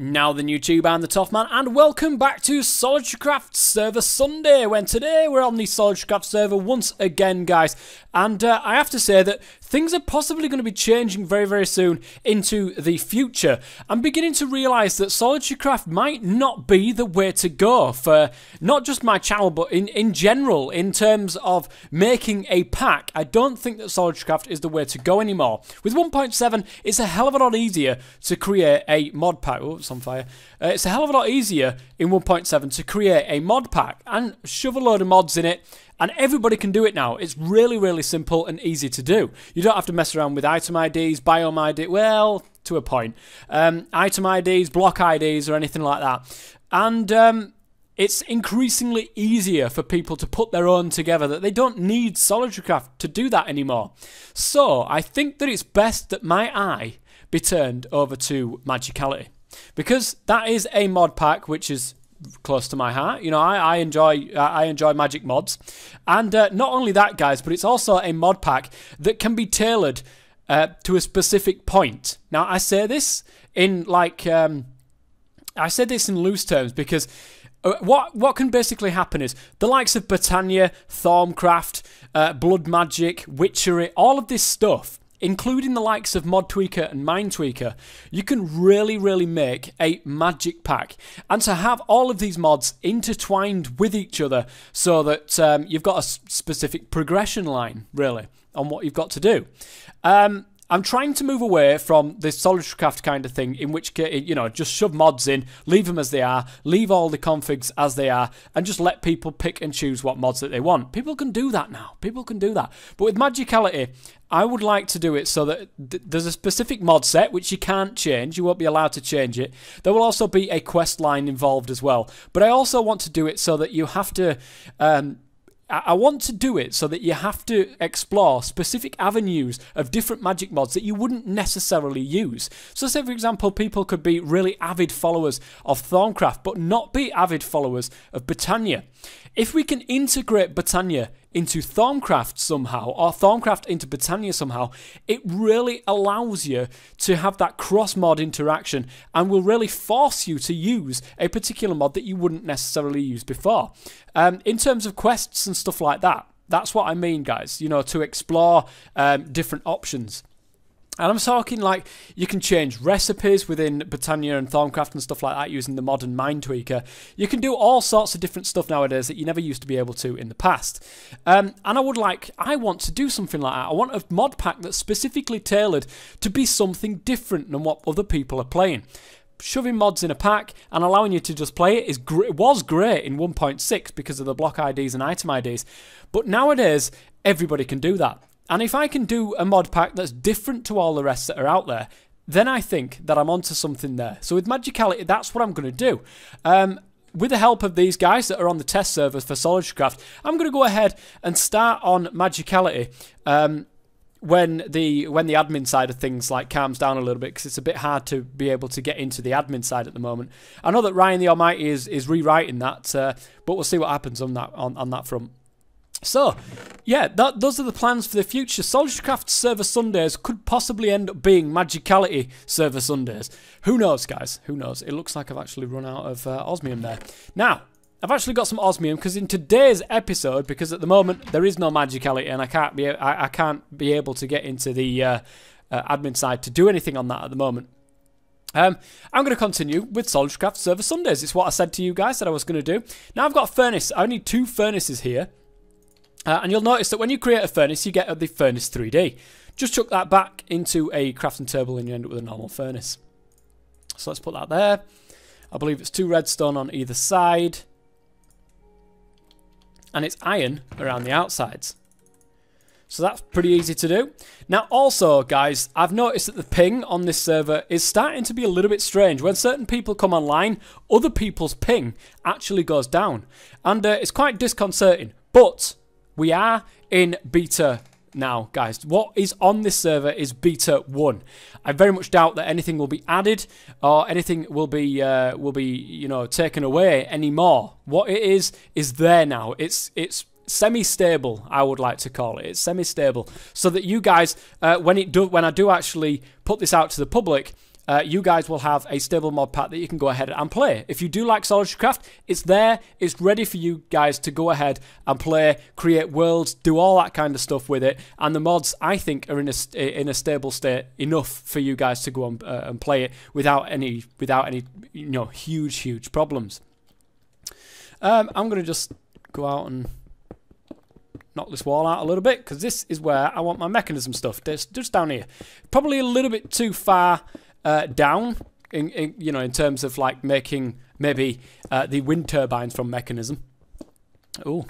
Now the YouTube, I'm the Tough Man, and welcome back to SolitaryCraft Server Sunday, when today we're on the SolitaryCraft server once again, guys. And I have to say that things are possibly going to be changing very, very soon into the future. I'm beginning to realise that SolitaryCraft might not be the way to go for not just my channel, but in general, in terms of making a pack. I don't think that SolitaryCraft is the way to go anymore. With 1.7, it's a hell of a lot easier to create a mod pack. Oh, it's on fire. It's a hell of a lot easier in 1.7 to create a mod pack and shove a load of mods in it. And everybody can do it now. It's really, really simple and easy to do. You don't have to mess around with item IDs, biome ID, well, to a point. Item IDs, block IDs, or anything like that. And it's increasingly easier for people to put their own together, that they don't need SolitaryCraft to do that anymore. So I think that it's best that my eye be turned over to Magicality, because that is a mod pack which is close to my heart. You know, I enjoy magic mods, and not only that, guys, but it's also a mod pack that can be tailored to a specific point. Now, I say this in loose terms, because what can basically happen is the likes of Britannia, Thaumcraft, Blood Magic, Witchery, all of this stuff, including the likes of Mod Tweaker and Mind Tweaker, you can really, really make a magic pack. And to have all of these mods intertwined with each other so that you've got a specific progression line, really, on what you've got to do. I'm trying to move away from this SolitaryCraft kind of thing, in which, you know, just shove mods in, leave them as they are, leave all the configs as they are, and just let people pick and choose what mods that they want. People can do that now. People can do that. But with Magicality, I would like to do it so that there's a specific mod set, which you can't change. You won't be allowed to change it. There will also be a quest line involved as well. But I also want to do it so that you have to... I want to do it so that you have to explore specific avenues of different magic mods that you wouldn't necessarily use. So say, for example, people could be really avid followers of Thaumcraft, but not be avid followers of Britannia. If we can integrate Britannia into Thaumcraft somehow, or Thaumcraft into Britannia somehow, it really allows you to have that cross-mod interaction, and will really force you to use a particular mod that you wouldn't necessarily use before. In terms of quests and stuff like that, that's what I mean, guys, you know, to explore different options. And I'm talking like you can change recipes within Britannia and Thaumcraft and stuff like that using the modern Mind Tweaker. You can do all sorts of different stuff nowadays that you never used to be able to in the past. And I want to do something like that. I want a mod pack that's specifically tailored to be something different than what other people are playing. Shoving mods in a pack and allowing you to just play it was great in 1.6 because of the block IDs and item IDs. But nowadays, everybody can do that. And if I can do a mod pack that's different to all the rest that are out there, then I think that I'm onto something there. So with Magicality, that's what I'm going to do. With the help of these guys that are on the test servers for SolitaryCraft, I'm going to go ahead and start on Magicality when the admin side of things like calms down a little bit, because it's a bit hard to be able to get into the admin side at the moment. I know that Ryan the Almighty is rewriting that, but we'll see what happens on that front. So, yeah, those are the plans for the future. SolitaryCraft Server Sundays could possibly end up being Magicality Server Sundays. Who knows, guys? Who knows? It looks like I've actually run out of osmium there. Now, I've actually got some osmium, because in today's episode, because at the moment there is no Magicality and I can't be able to get into the admin side to do anything on that at the moment. I'm going to continue with SolitaryCraft Server Sundays. It's what I said to you guys that I was going to do. Now I've got a furnace. I need 2 furnaces here. And you'll notice that when you create a furnace, you get the furnace 3D. Just chuck that back into a crafting table and you end up with a normal furnace. So let's put that there. I believe it's 2 redstone on either side. And it's iron around the outsides. So that's pretty easy to do. Now also, guys, I've noticed that the ping on this server is starting to be a little bit strange. When certain people come online, other people's ping actually goes down. And it's quite disconcerting. But we are in beta now, guys. What is on this server is beta 1. I very much doubt that anything will be added or anything will be you know, taken away anymore. What it is there now. It's semi-stable, I would like to call it. It's semi-stable, so that you guys, when I do actually put this out to the public, you guys will have a stable mod pack that you can go ahead and play. If you do like SolitaryCraft, it's there. It's ready for you guys to go ahead and play, create worlds, do all that kind of stuff with it. And the mods, I think, are in a stable state enough for you guys to go on and play it without any huge problems. I'm going to just go out and knock this wall out a little bit, because this is where I want my Mekanism stuff. Just down here. Probably a little bit too far down in terms of like making maybe the wind turbines from Mekanism. Oh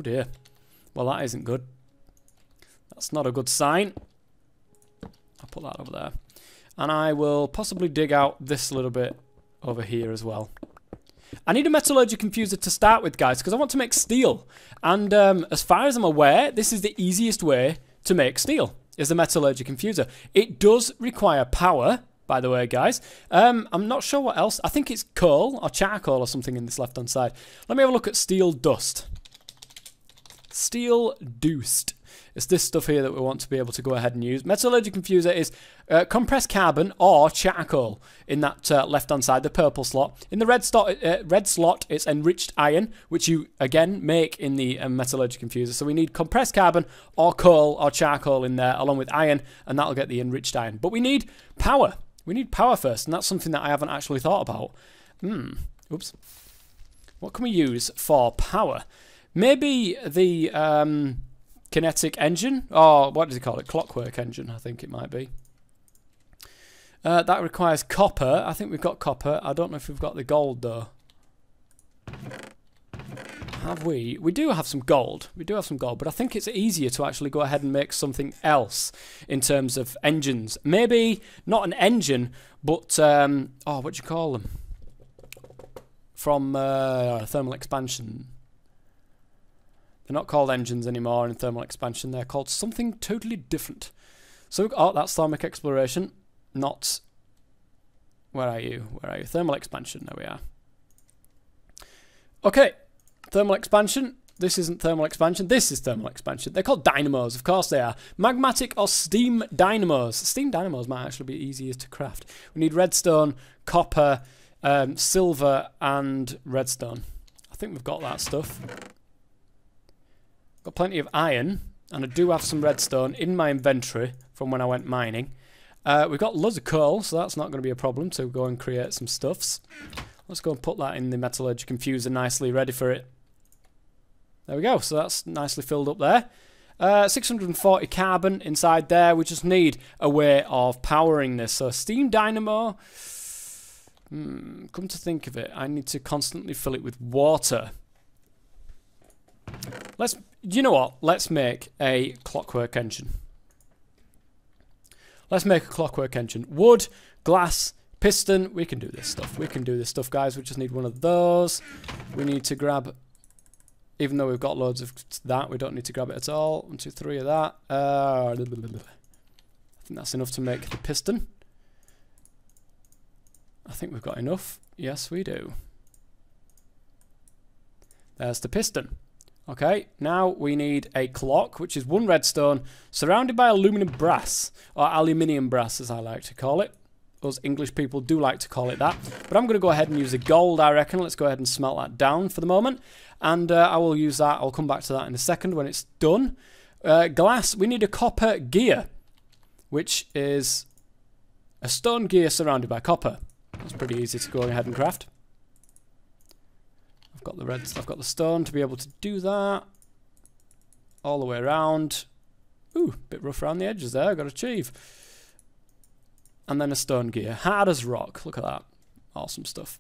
dear. Well, that isn't good. That's not a good sign. I'll put that over there. And I will possibly dig out this little bit over here as well. I need a metallurgy confuser to start with, guys, because I want to make steel. And as far as I'm aware, this is the easiest way to make steel, is a metallurgy confuser. It does require power, by the way, guys. I'm not sure what else. I think it's coal or charcoal or something in this left-hand side. Let me have a look at steel dust. Steel dust. It's this stuff here that we want to be able to go ahead and use. Metallurgy confuser is compressed carbon or charcoal in that left-hand side, the purple slot. In the red slot, it's enriched iron, which you, again, make in the metallurgy confuser. So we need compressed carbon or coal or charcoal in there, along with iron, and that'll get the enriched iron. But we need power. We need power first, and that's something that I haven't actually thought about. Oops. What can we use for power? Maybe the kinetic engine, or what does he call it? Clockwork engine, I think it might be. That requires copper. I think we've got copper. I don't know if we've got the gold, though. Have we? We do have some gold. We do have some gold, but I think it's easier to actually go ahead and make something else in terms of engines. Maybe not an engine, but, what do you call them? From thermal expansion. They're not called engines anymore in thermal expansion. They're called something totally different. So, that's thermic exploration. Not... Where are you? Where are you? Thermal expansion. There we are. Okay. Thermal expansion. This isn't thermal expansion. This is thermal expansion. They're called dynamos. Of course they are. Magmatic or steam dynamos. Steam dynamos might actually be easier to craft. We need redstone, copper, silver, and redstone. I think we've got that stuff. Got plenty of iron, and I do have some redstone in my inventory from when I went mining. We've got loads of coal, so that's not going to be a problem to go and create some stuffs. Let's go and put that in the metallurgy confuser nicely, ready for it. There we go, so that's nicely filled up there. 640 carbon inside there. We just need a way of powering this. So steam dynamo, come to think of it, I need to constantly fill it with water. You know what? Let's make a clockwork engine. Let's make a clockwork engine. Wood, glass, piston. We can do this stuff. We can do this stuff, guys. We just need one of those. We need to grab, even though we've got loads of that, we don't need to grab it at all. 1, 2, 3 of that. I think that's enough to make the piston. I think we've got enough. Yes, we do. There's the piston. Okay, now we need a clock, which is 1 redstone, surrounded by aluminum brass, or aluminium brass as I like to call it. Us English people do like to call it that. But I'm going to go ahead and use the gold, I reckon. Let's go ahead and smelt that down for the moment. And I will use that. I'll come back to that in a second when it's done. Glass, we need a copper gear, which is a stone gear surrounded by copper. That's pretty easy to go ahead and craft. I've got the stone to be able to do that. All the way around. Ooh, bit rough around the edges there, I've got to achieve. And then a stone gear. Hard as rock, look at that. Awesome stuff.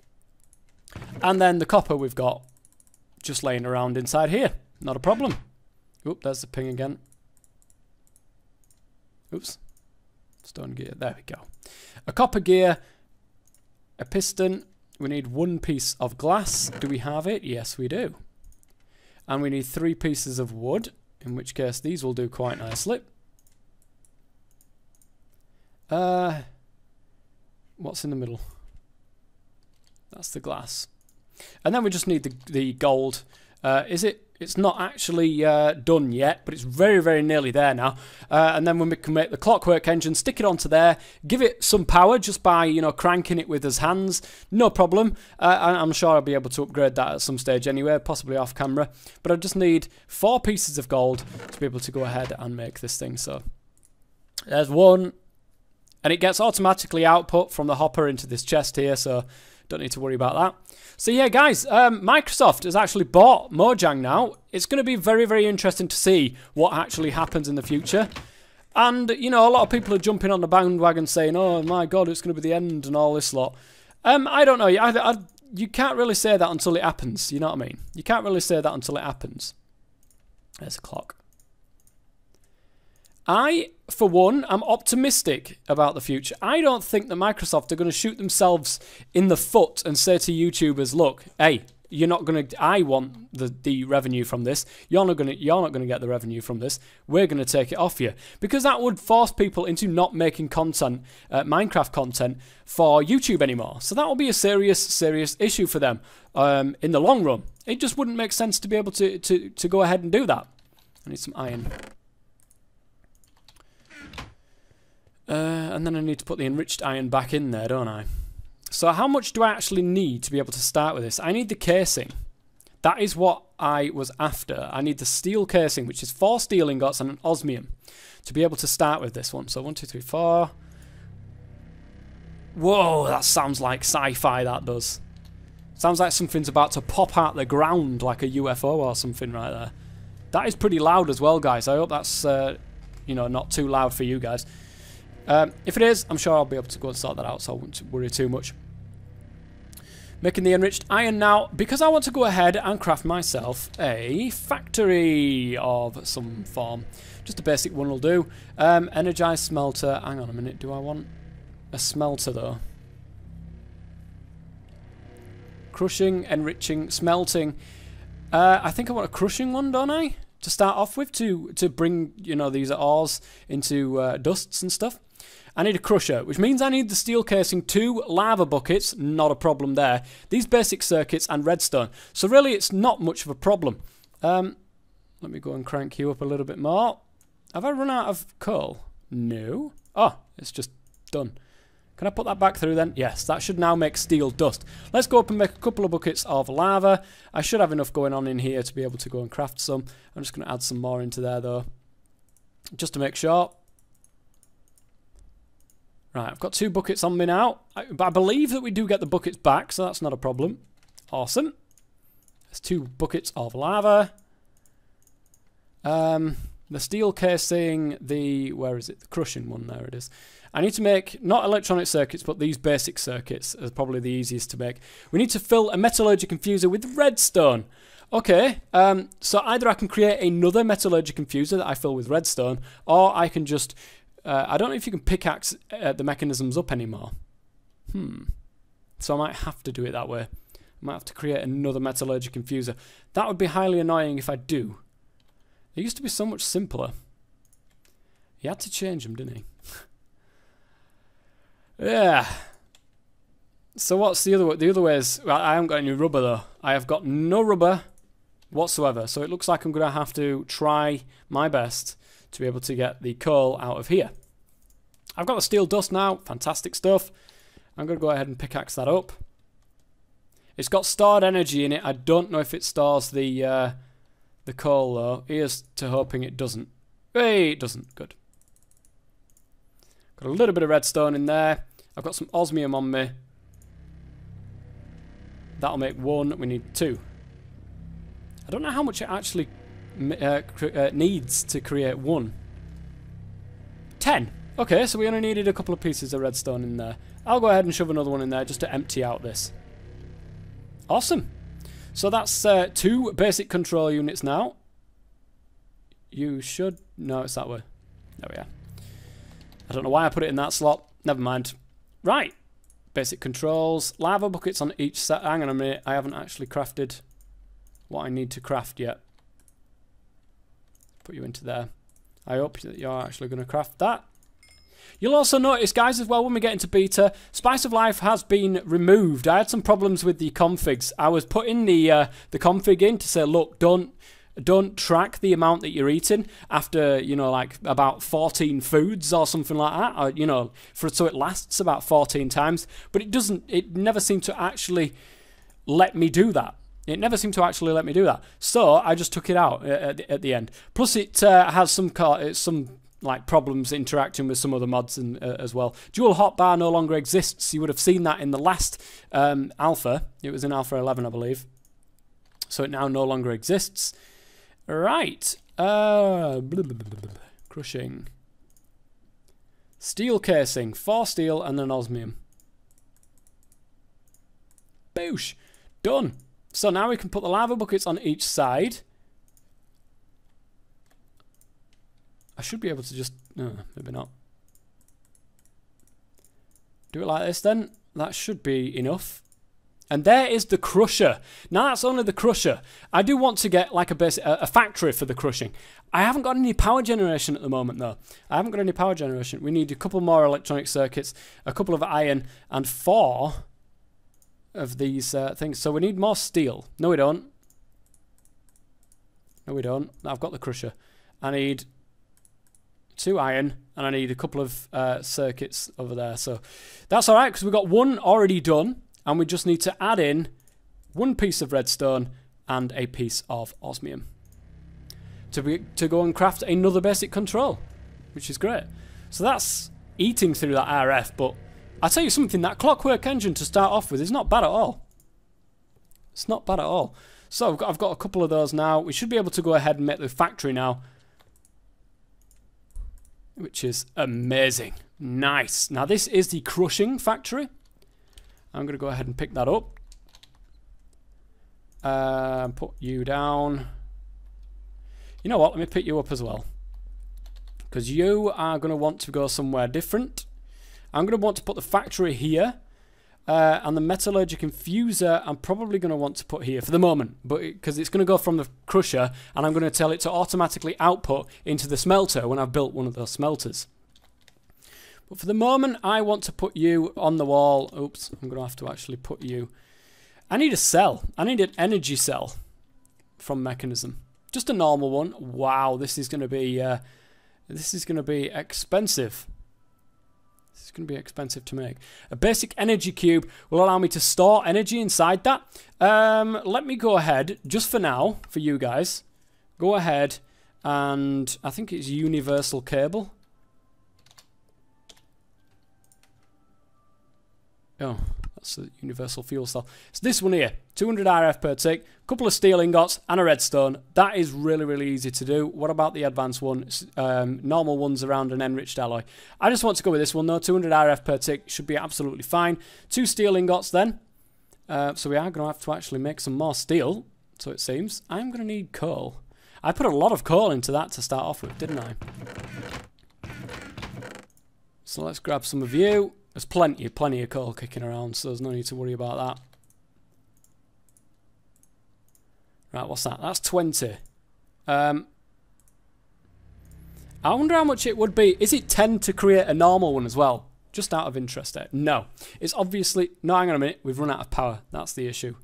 And then the copper we've got just laying around inside here. Not a problem. Oop, there's the ping again. Oops. Stone gear, there we go. A copper gear, a piston. We need 1 piece of glass. Do we have it? Yes, we do. And we need 3 pieces of wood, in which case these will do quite nicely. What's in the middle? That's the glass. And then we just need the gold Is it? It's not actually done yet, but it's very, very nearly there now. And then when we can make the clockwork engine, stick it onto there, give it some power just by, you know, cranking it with his hands. No problem. I'm sure I'll be able to upgrade that at some stage anyway, possibly off camera. But I just need 4 pieces of gold to be able to go ahead and make this thing. So there's one. And it gets automatically output from the hopper into this chest here, so don't need to worry about that. So yeah, guys, Microsoft has actually bought Mojang now. It's going to be very, very interesting to see what actually happens in the future. And, you know, a lot of people are jumping on the bandwagon saying, oh my god, it's going to be the end and all this lot. I don't know. You can't really say that until it happens, you know what I mean? You can't really say that until it happens. There's a clock. I, for one, am optimistic about the future. I don't think that Microsoft are going to shoot themselves in the foot and say to YouTubers, look, hey, you're not going to, I want the revenue from this. You're not going to get the revenue from this. We're going to take it off you. Because that would force people into not making content, Minecraft content, for YouTube anymore. So that will be a serious, serious issue for them in the long run. It just wouldn't make sense to be able to go ahead and do that. I need some iron. And then I need to put the enriched iron back in there, don't I? So how much do I actually need to be able to start with this? I need the casing. That is what I was after. I need the steel casing, which is 4 steel ingots and an osmium, to be able to start with this one. So 1, 2, 3, 4. Whoa, that sounds like sci-fi, that does. Sounds like something's about to pop out the ground like a UFO or something right there. That is pretty loud as well, guys. I hope that's, you know, not too loud for you guys. If it is, I'm sure I'll be able to go and sort that out, so I won't worry too much. Making the enriched iron now, because I want to go ahead and craft myself a factory of some form. Just a basic one will do. Energized smelter. Hang on a minute, do I want a smelter though? Crushing, enriching, smelting. I think I want a crushing one, don't I? To start off with, to bring, you know, these ores into dusts and stuff. I need a crusher, which means I need the steel casing, 2 lava buckets, not a problem there. These basic circuits and redstone. So really, it's not much of a problem. Let me go and crank you up a little bit more. Have I run out of coal? No. Oh, it's just done. Can I put that back through then? Yes, that should now make steel dust. Let's go up and make a couple of buckets of lava. I should have enough going on in here to be able to go and craft some. I'm just going to add some more into there though, just to make sure. Right, I've got 2 buckets on me now. But I believe that we do get the buckets back, so that's not a problem. Awesome. There's 2 buckets of lava. The steel casing, where is it? The crushing one, there it is. I need to make, not electronic circuits, but these basic circuits are probably the easiest to make. We need to fill a metallurgic infuser with redstone. Okay, so either I can create another metallurgic infuser that I fill with redstone, or I can just, I don't know if you can pickaxe the mechanisms up anymore. So I might have to do it that way. I might have to create another metallurgic infuser. That would be highly annoying if I do. It used to be so much simpler. He had to change them, didn't he? Yeah. So what's the other way? The other way is, well, I haven't got any rubber though. I have got no rubber whatsoever. So it looks like I'm going to have to try my best to be able to get the coal out of here. I've got the steel dust now. Fantastic stuff. I'm going to go ahead and pickaxe that up. It's got stored energy in it. I don't know if it stores the coal though. Here's to hoping it doesn't. Hey, it doesn't. Good. Got a little bit of redstone in there. I've got some osmium on me. That'll make 1. We need 2. I don't know how much it actually needs to create 1. 10. Okay, so we only needed a couple of pieces of redstone in there. I'll go ahead and shove another one in there just to empty out this. Awesome. So that's 2 basic control units now. You should... No, it's that way. There we are. I don't know why I put it in that slot. Never mind. Right. Basic controls. Lava buckets on each set. Hang on a minute. I haven't actually crafted what I need to craft yet. Put you into there. I hope that you're actually going to craft that. You'll also notice, guys, as well, when we get into beta, Spice of Life has been removed. I had some problems with the configs. I was putting the config in to say, look, don't track the amount that you're eating after, you know, like about 14 foods or something like that, or, you know, so it lasts about 14 times. But it never seemed to actually let me do that. It never seemed to actually let me do that. So I just took it out at the end. Plus, it has some like problems interacting with some other mods and as well. Dual hotbar no longer exists. You would have seen that in the last alpha. It was in alpha 11, I believe. So it now no longer exists. Right. Crushing. Steel casing. 4 steel and then osmium. Boosh. Done. So now we can put the lava buckets on each side. I should be able to just... No, maybe not. Do it like this then. That should be enough. And there is the crusher. Now that's only the crusher. I do want to get like a factory for the crushing. I haven't got any power generation at the moment though. I haven't got any power generation. We need a couple more electronic circuits, a couple of iron, and 4 of these things. So we need more steel. No, we don't. No, we don't. I've got the crusher. I need 2 iron, and I need a couple of circuits over there. So that's all right, because we've got 1 already done, and we just need to add in 1 piece of redstone and a piece of osmium to go and craft another basic control, which is great. So that's eating through that RF, but I'll tell you something, that clockwork engine to start off with is not bad at all. It's not bad at all. So I've got a couple of those now. We should be able to go ahead and make the factory now, which is amazing. Nice. Now this is the crushing factory. I'm going to go ahead and pick that up. Put you down. You know what? Let me pick you up as well, because you are going to want to go somewhere different. I'm going to want to put the factory here, and the metallurgic infuser I'm probably going to want to put here for the moment, but because it's going to go from the crusher, and I'm going to tell it to automatically output into the smelter when I've built one of those smelters. But for the moment, I want to put you on the wall. Oops, I'm going to have to actually put you... I need a cell. I need an energy cell from Mekanism. Just a normal one. Wow, this is going to be expensive. This is going to be expensive to make. A basic energy cube will allow me to store energy inside that. Let me go ahead, just for now, for you guys, go ahead and I think it's universal cable. Oh, that's the universal fuel cell. It's this one here, 200 RF per tick, a couple of steel ingots and a redstone. That is really, really easy to do. What about the advanced one? Normal ones around an enriched alloy. I just want to go with this one though. 200 RF per tick should be absolutely fine. 2 steel ingots then. So we are going to have to actually make some more steel, so it seems. I'm going to need coal. I put a lot of coal into that to start off with, didn't I? So let's grab some of you. There's plenty of coal kicking around, so there's no need to worry about that. Right, what's that? That's 20. I wonder how much it would be. Is it 10 to create a normal one as well? Just out of interest there. No. It's obviously... No, hang on a minute. We've run out of power. That's the issue.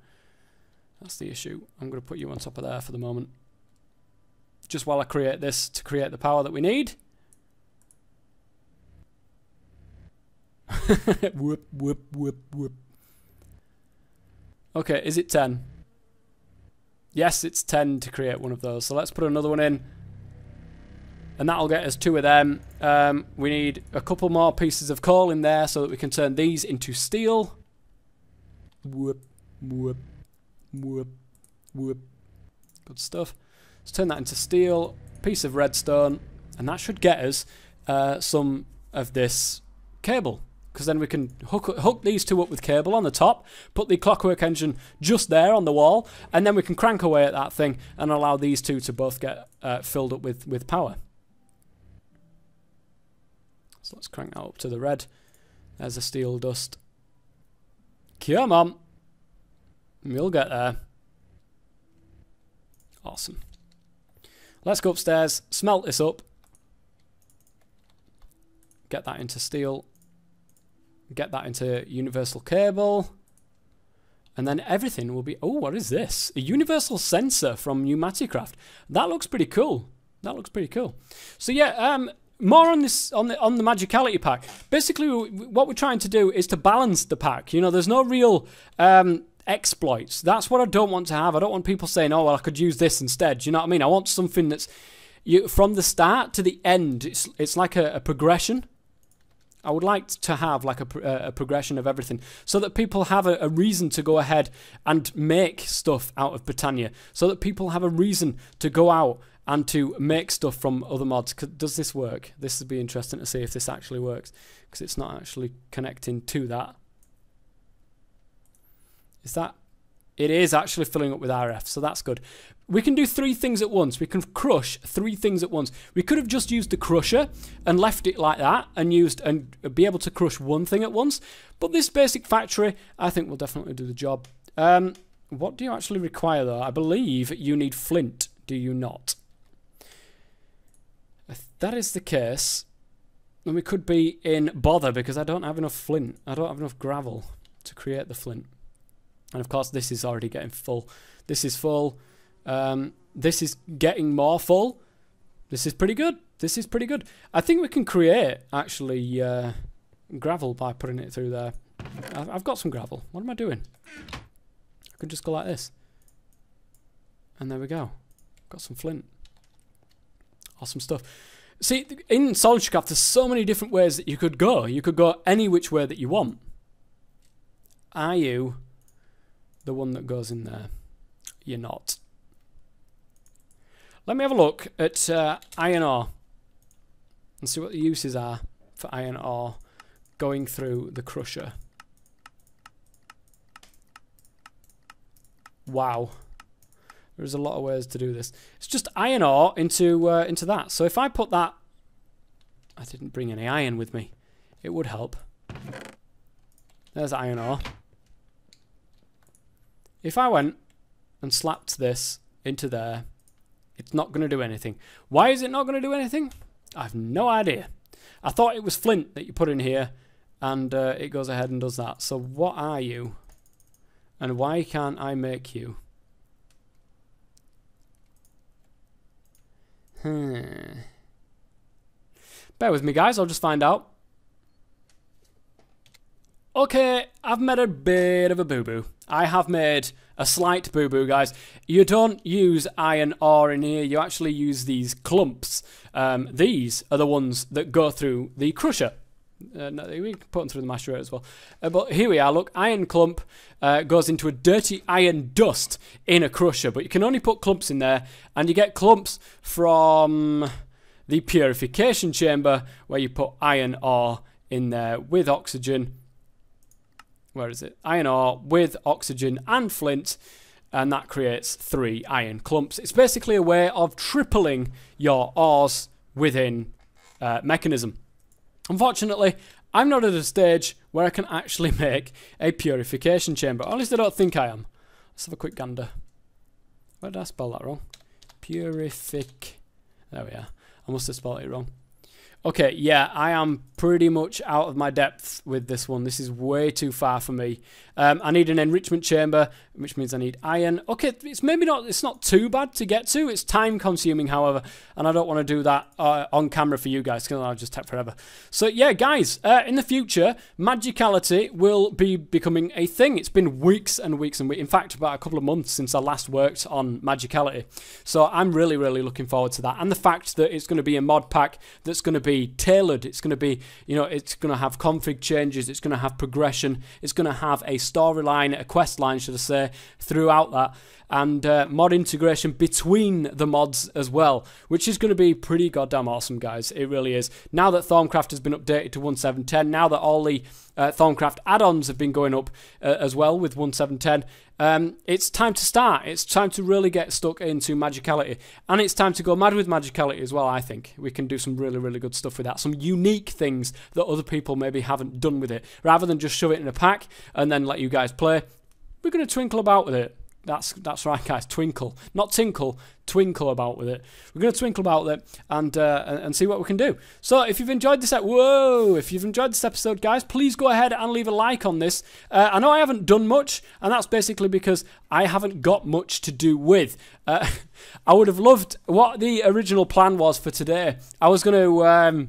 That's the issue. I'm going to put you on top of there for the moment. Just while I create this to create the power that we need. Whoop, whoop, whoop, whoop. Okay, is it 10? Yes, it's 10 to create one of those. So let's put another one in. And that'll get us 2 of them. We need a couple more pieces of coal in there so that we can turn these into steel. Whoop, whoop, whoop, whoop. Good stuff. Let's turn that into steel. Piece of redstone. And that should get us some of this cable. Because then we can hook these 2 up with cable on the top, put the clockwork engine just there on the wall, and then we can crank away at that thing and allow these 2 to both get filled up with power. So let's crank that up to the red. There's a steel dust. Come on. We'll get there. Awesome. Let's go upstairs, smelt this up. Get that into steel. Get that into universal cable. And then everything will be... Oh, what is this? A universal sensor from SolitaryCraft. That looks pretty cool. That looks pretty cool. So yeah, more on this on the Magicality pack. Basically, what we're trying to do is to balance the pack. You know, there's no real exploits. That's what I don't want to have. I don't want people saying, "Oh, well, I could use this instead." Do you know what I mean? I want something that's from the start to the end. It's like a progression. I would like to have like a progression of everything so that people have a reason to go ahead and make stuff out of Britannia, so that people have a reason to go out and to make stuff from other mods. Does this work? This would be interesting to see if this actually works, because it's not actually connecting to that. Is that... It is actually filling up with RF, so that's good. We can do 3 things at once. We can crush 3 things at once. We could have just used the crusher and left it like that and be able to crush 1 thing at once. But this basic factory, I think, will definitely do the job. What do you actually require, though? I believe you need flint, do you not? If that is the case, then we could be in bother, because I don't have enough flint. I don't have enough gravel to create the flint. And of course, this is already getting full. This is full. This is getting more full. This is pretty good. This is pretty good. I think we can create, actually, gravel by putting it through there. I've got some gravel. What am I doing? I could just go like this. And there we go. Got some flint. Awesome stuff. See, in SolitaryCraft, there's so many different ways that you could go. You could go any which way that you want. Are you the one that goes in there? You're not. Let me have a look at iron ore and see what the uses are for iron ore going through the crusher. Wow. There's a lot of ways to do this. It's just iron ore into that. So if I put that... I didn't bring any iron with me. It would help. There's iron ore. If I went and slapped this into there, it's not going to do anything. Why is it not going to do anything? I have no idea. I thought it was flint that you put in here, and it goes ahead and does that. So what are you? And why can't I make you? Bear with me, guys. I'll just find out. Okay, I've made a bit of a boo-boo. I have made a slight boo-boo, guys. You don't use iron ore in here. You actually use these clumps. These are the ones that go through the crusher. No, we can put them through the masher as well. But here we are, look. Iron clump goes into a dirty iron dust in a crusher. But you can only put clumps in there. And you get clumps from the purification chamber, where you put iron ore in there with oxygen. Where is it? Iron ore with oxygen and flint, and that creates 3 iron clumps. It's basically a way of tripling your ores within Mekanism. Unfortunately, I'm not at a stage where I can actually make a purification chamber. Or at least I don't think I am. Let's have a quick gander. Where did I spell that wrong? Purific. There we are. I must have spelled it wrong. Okay, yeah, I am pretty much out of my depth with this one. This is way too far for me. I need an enrichment chamber, which means I need iron. Okay, it's not too bad to get to. It's time consuming, however, and I don't want to do that on camera for you guys, because I'll just take forever. So yeah, guys, in the future, Magicality will be becoming a thing. It's been weeks and weeks and weeks. In fact, about a couple of months since I last worked on Magicality. So I'm really, really looking forward to that. And the fact that it's going to be a mod pack that's going to be tailored. It's going to be, you know, it's going to have config changes. It's going to have progression. It's going to have a storyline, a quest line, should I say, throughout that, and mod integration between the mods as well, which is going to be pretty goddamn awesome, guys. It really is. Now that Thaumcraft has been updated to 1.7.10, now that all the Thaumcraft add-ons have been going up as well with 1.7.10, it's time to start. It's time to really get stuck into Magicality, and it's time to go mad with Magicality as well. I think we can do some really, really good stuff with that, some unique things that other people maybe haven't done with it. Rather than just shove it in a pack and then let you guys play, we're going to twinkle about with it. That's right, guys. Twinkle, not tinkle. Twinkle about with it. We're going to twinkle about it and see what we can do. So if you've enjoyed this, if you've enjoyed this episode, guys, please go ahead and leave a like on this. I know I haven't done much, and that's basically because I haven't got much to do with. I would have loved what the original plan was for today. I was going to,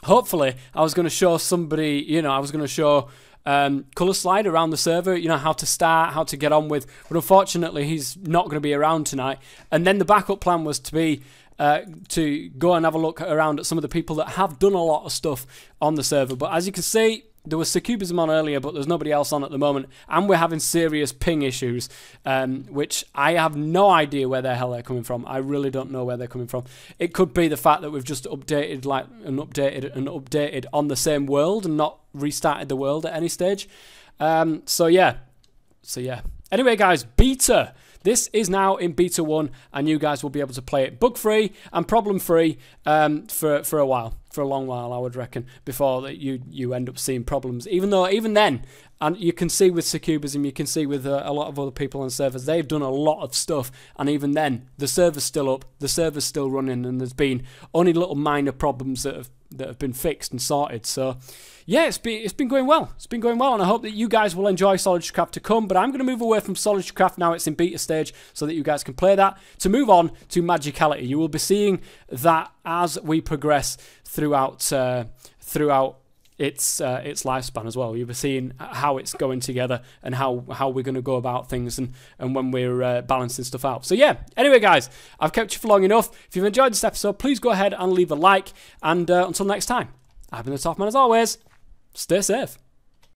hopefully, I was going to show somebody, you know, I was going to show colour slide around the server, you know, how to start, how to get on with, but unfortunately he's not going to be around tonight. And then the backup plan was to be to go and have a look around at some of the people that have done a lot of stuff on the server. But as you can see, there was Secubism on earlier, but there's nobody else on at the moment, and we're having serious ping issues, which I have no idea where the hell they're coming from. I really don't know where they're coming from. It could be the fact that we've just updated on the same world and not restarted the world at any stage. So yeah. Anyway, guys, beta. This is now in beta 1, and you guys will be able to play it bug-free and problem-free for a while. For a long while, I would reckon, before that you end up seeing problems. Even then, and you can see with Secubism, you can see with a lot of other people on servers, they've done a lot of stuff, and even then, the server's still up, the server's still running, and there's been only little minor problems that have been fixed and sorted. So yeah, it's been going well. It's been going well, and I hope that you guys will enjoy SolitaryCraft to come. But I'm going to move away from SolitaryCraft now. It's in beta stage, so that you guys can play that. To move on to Magicality, you will be seeing that as we progress throughout its lifespan as well. You'll be seeing how it's going together and how we're going to go about things and when we're balancing stuff out. So yeah, anyway guys, I've kept you for long enough. If you've enjoyed this episode, please go ahead and leave a like, and until next time, I've been the Top Man as always. Stay safe.